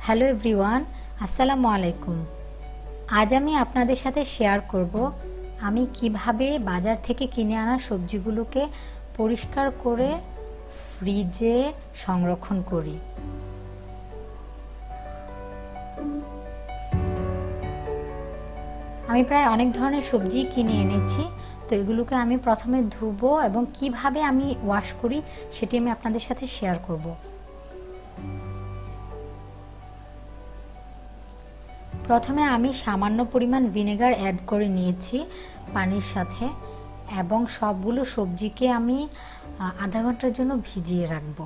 Hello everyone, আসসালামু আলাইকুম। আজ আমি আপনাদের সাথে শেয়ার করব আমি কিভাবে বাজার থেকে কিনে আনা সবজিগুলোকে পরিষ্কার করে ফ্রিজে সংরক্ষণ করি। আমি প্রায় অনেক ধরনের সবজি কিনে এনেছি, তো এগুলোকে আমি প্রথমে ধুবো এবং কিভাবে আমি ওয়াশ করি সেটি আমি আপনাদের সাথে শেয়ার করব। প্রথমে আমি সামান্য পরিমাণ ভিনেগার অ্যাড করে নিয়েছি পানির সাথে এবং সবগুলো সবজিকে আমি আধা ঘন্টার জন্য ভিজিয়ে রাখব।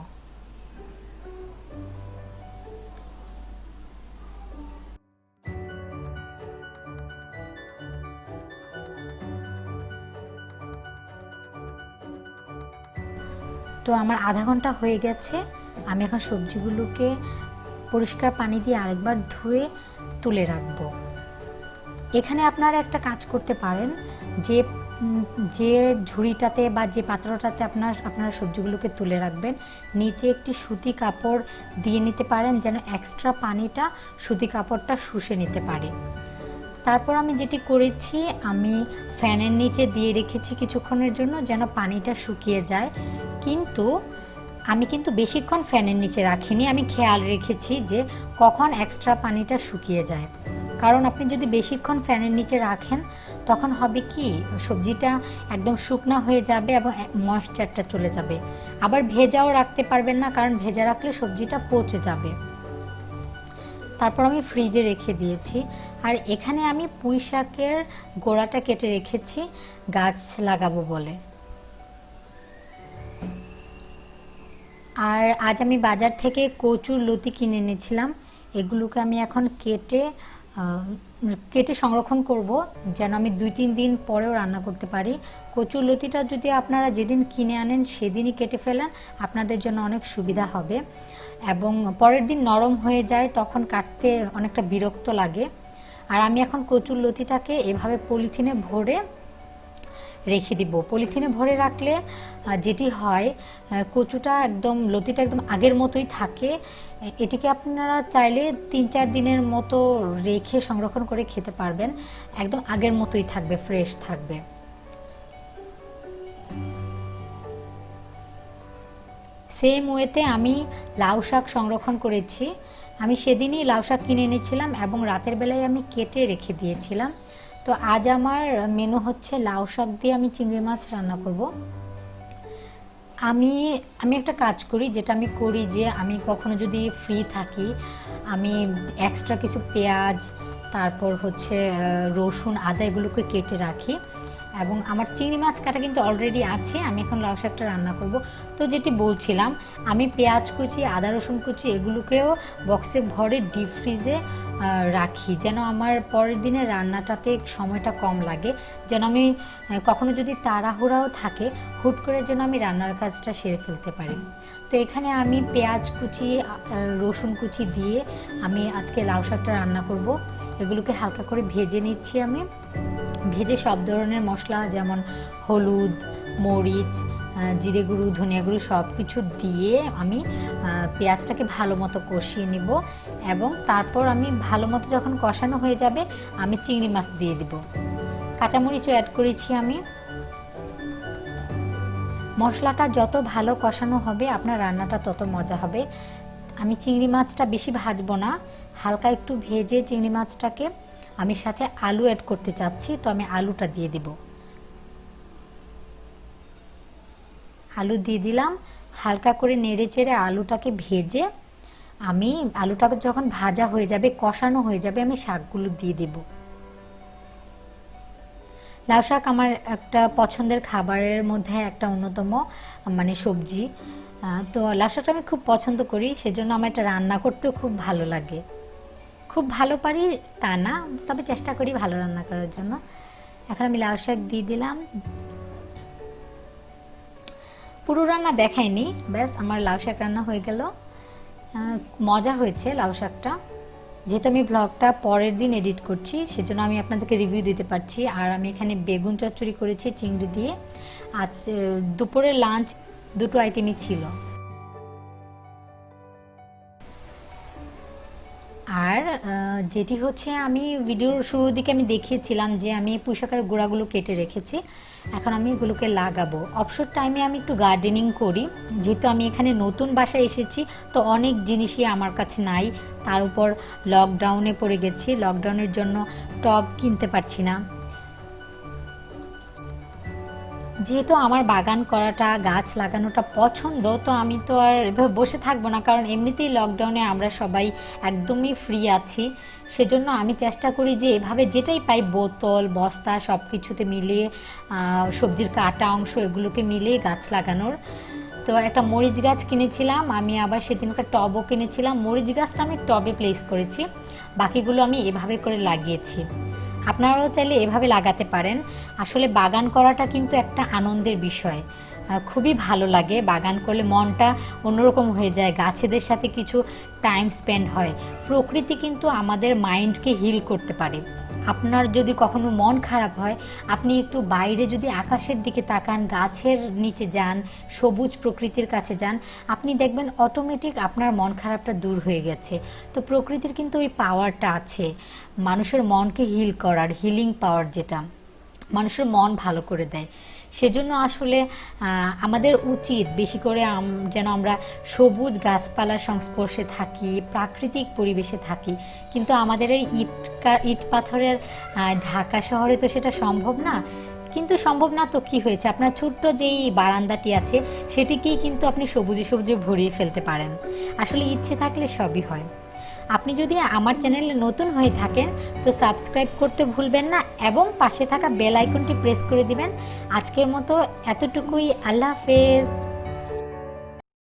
তো আমার আধা ঘন্টা হয়ে গেছে। আমি এখন সবজিগুলোকে পরিষ্কার পানি দিয়ে আরেকবার ধুয়ে তুলে রাখবো। এখানে আপনারা একটা কাজ করতে পারেন, যে যে ঝুড়িটাতে বা যে পাত্রটাতে আপনারা সবজিগুলোকে তুলে রাখবেন, নিচে একটি সুতি কাপড় দিয়ে নিতে পারেন যেন এক্সট্রা পানিটা সুতি কাপড়টা শুষে নিতে পারে। তারপর আমি যেটি করেছি, আমি ফ্যানের নিচে দিয়ে রেখেছি কিছুক্ষণের জন্য যেন পানিটা শুকিয়ে যায়। কিন্তু আমি বেশিক্ষণ ফ্যানের নিচে রাখিনি, আমি খেয়াল রেখেছি যে কখন এক্সট্রা পানিটা শুকিয়ে যায়। কারণ আপনি যদি বেশিক্ষণ ফ্যানের নিচে রাখেন তখন হবে কি, সবজিটা একদম শুকনা হয়ে যাবে এবং ময়েশ্চারটা চলে যাবে। আবার ভেজাও রাখতে পারবেন না, কারণ ভেজা রাখলে সবজিটা পচে যাবে। তারপর আমি ফ্রিজে রেখে দিয়েছি। আর এখানে আমি পুঁই শাকের গোড়াটা কেটে রেখেছি গাছ লাগাবো বলে। আর আজ আমি বাজার থেকে কচুর লতি কিনে এনেছিলাম। এগুলোকে আমি এখন কেটে সংরক্ষণ করব যেন আমি 2-3 দিন পরেও রান্না করতে পারি। কচুর লতিটা যদি আপনারা যেদিন কিনে আনেন সেদিনই কেটে ফেলেন, আপনাদের জন্য অনেক সুবিধা হবে এবং পরের দিন নরম হয়ে যায়, তখন কাটতে অনেকটা বিরক্ত লাগে। আর আমি এখন কচুর লতিটাকে এভাবে পলিথিনে ভরে রেখে দিব। পলিথিনে ভরে রাখলে যেটি হয়, লতিটা একদম আগের মতোই থাকে। এটিকে আপনারা চাইলে 3-4 দিনের মতো রেখে সংরক্ষণ করে খেতে পারবেন, একদম আগের মতোই থাকবে, ফ্রেশ থাকবে। সেম ওয়েতে আমি লাউ শাক সংরক্ষণ করেছি। আমি সেদিনই লাউ শাক কিনে এনেছিলাম এবং রাতের বেলায় আমি কেটে রেখে দিয়েছিলাম। তো আজ আমার মেনু হচ্ছে লাউ শাক দিয়ে আমি চিংড়ি মাছ রান্না করব। আমি আমি একটা কাজ করি, যেটা আমি করি যে আমি কখনো যদি ফ্রি থাকি, আমি এক্সট্রা কিছু পেঁয়াজ, তারপর হচ্ছে রসুন, আদা এগুলোকে কেটে রাখি এবং আমার চিংড়ি মাছ কাটা কিন্তু অলরেডি আছে। আমি এখন লাউ শাকটা রান্না করব। তো যেটি বলছিলাম, আমি পেঁয়াজ কুচি, আদা রসুন কুচি এগুলোকেও বক্সে ভরে ডিপ ফ্রিজে রাখি, যেন আমার পরের দিনের রান্নাটাতে সময়টা কম লাগে, যেন আমি কখনো যদি তাড়াহুড়াও থাকে, হুট করে যেন আমি রান্নার কাজটা সেরে ফেলতে পারি। তো এখানে আমি পেঁয়াজ কুচি, রসুন কুচি দিয়ে আমি আজকে লাউ শাকটা রান্না করব। এগুলোকে হালকা করে ভেজে নিচ্ছি। আমি ভেজে সব ধরনের মশলা যেমন হলুদ, মরিচ, জিরে গুঁড়ো, ধনিয়া গুঁড়ো সব কিছু দিয়ে আমি পেঁয়াজটাকে ভালো মতো কষিয়ে নিব এবং তারপর আমি ভালো মতো যখন কষানো হয়ে যাবে, আমি চিংড়ি মাছ দিয়ে দিব। কাঁচামরিচও অ্যাড করেছি আমি। মশলাটা যত ভালো কষানো হবে আপনার রান্নাটা তত মজা হবে। আমি চিংড়ি মাছটা বেশি ভাজবো না, হালকা একটু ভেজে চিংড়ি মাছটাকে আমি সাথে আলু অ্যাড করতে চাচ্ছি, তো আমি আলুটা দিয়ে দিব। আলু দিয়ে দিলাম, হালকা করে নেড়ে চেড়ে আলুটাকে ভেজে আমি আলুটাকে যখন ভাজা হয়ে যাবে, কষানো হয়ে যাবে, আমি শাকগুলো দিয়ে দেব। লাউ শাক আমার একটা পছন্দের খাবারের মধ্যে একটা অন্যতম সবজি। তো লাউ শাকটা আমি খুব পছন্দ করি, সেজন্য আমার এটা রান্না করতেও খুব ভালো লাগে। খুব ভালো পারি তা না, তবে চেষ্টা করি ভালো রান্না করার জন্য। এখন আমি লাউ শাক দিয়ে দিলাম। পুরো রান্না দেখাইনি, ব্যাস আমার লাউ শাক রান্না হয়ে গেল। মজা হয়েছে লাউ শাকটা। যেহেতু আমি ব্লগটা পরের দিন এডিট করছি, সেজন্য আমি আপনাদেরকে রিভিউ দিতে পারছি। আর আমি এখানে বেগুন চচ্চড়ি করেছি চিংড়ি দিয়ে। আজ দুপুরের লাঞ্চ দুটো আইটেমই ছিল। আর যেটি হচ্ছে আমি ভিডিওর শুরুর দিকে আমি দেখিয়েছিলাম যে আমি পুঁইশাকের গোড়াগুলো কেটে রেখেছি, এখন আমি এগুলোকে লাগাবো। অবসর টাইমে আমি একটু গার্ডেনিং করি, যেহেতু আমি এখানে নতুন বাসায় এসেছি তো অনেক জিনিসই আমার কাছে নাই, তার উপর লকডাউনে পড়ে গেছি, লকডাউনের জন্য টব কিনতে পারছি না। যেহেতু আমার বাগান করাটা, গাছ লাগানোটা পছন্দ, তো আমি তো আর এভাবে বসে থাকবো না, কারণ এমনিতেই লকডাউনে আমরা সবাই একদমই ফ্রি আছি। সেজন্য আমি চেষ্টা করি যে এভাবে যেটাই পাই, বোতল বস্তা সব কিছুতে মিলিয়ে সবজির কাটা অংশ এগুলোকে মিলিয়ে গাছ লাগানোর। তো একটা মরিচ গাছ কিনেছিলাম আমি, আবার সেদিনকার টবও কিনেছিলাম। মরিচ গাছটা আমি টবে প্লেস করেছি, বাকিগুলো আমি এভাবে করে লাগিয়েছি। আপনারাও চাইলে এভাবে লাগাতে পারেন। আসলে বাগান করাটা কিন্তু একটা আনন্দের বিষয়, খুবই ভালো লাগে। বাগান করলে মনটা অন্যরকম হয়ে যায়, গাছেদের সাথে কিছু টাইম স্পেন্ড হয়। প্রকৃতি কিন্তু আমাদের মাইন্ডকে হিল করতে পারে। আপনার যদি কখনো মন খারাপ হয়, আপনি একটু বাইরে যদি আকাশের দিকে তাকান, গাছের নিচে যান, সবুজ প্রকৃতির কাছে যান, আপনি দেখবেন অটোমেটিক আপনার মন খারাপটা দূর হয়ে গেছে। তো প্রকৃতির কিন্তু ওই পাওয়ারটা আছে, মানুষের মনকে হিল করার, হিলিং পাওয়ার, যেটা মানুষের মন ভালো করে দেয়। সেজন্য আসলে আমাদের উচিত বেশি করে যেন আমরা সবুজ গাছপালার সংস্পর্শে থাকি, প্রাকৃতিক পরিবেশে থাকি। কিন্তু আমাদের এই ইট পাথরের ঢাকা শহরে তো সেটা সম্ভব না। কিন্তু সম্ভব না তো কি হয়েছে, আপনার ছোট্ট যেই বারান্দাটি আছে সেটিকেই কিন্তু আপনি সবুজে সবুজে ভরিয়ে ফেলতে পারেন। আসলে ইচ্ছে থাকলে সবই হয়। আপনি যদি আমার চ্যানেলে নতুন হয়ে থাকেন তো সাবস্ক্রাইব করতে ভুলবেন না এবং পাশে থাকা বেল আইকনটি প্রেস করে দিবেন। আজকের মতো এতটুকুই, আল্লাহ হাফেজ।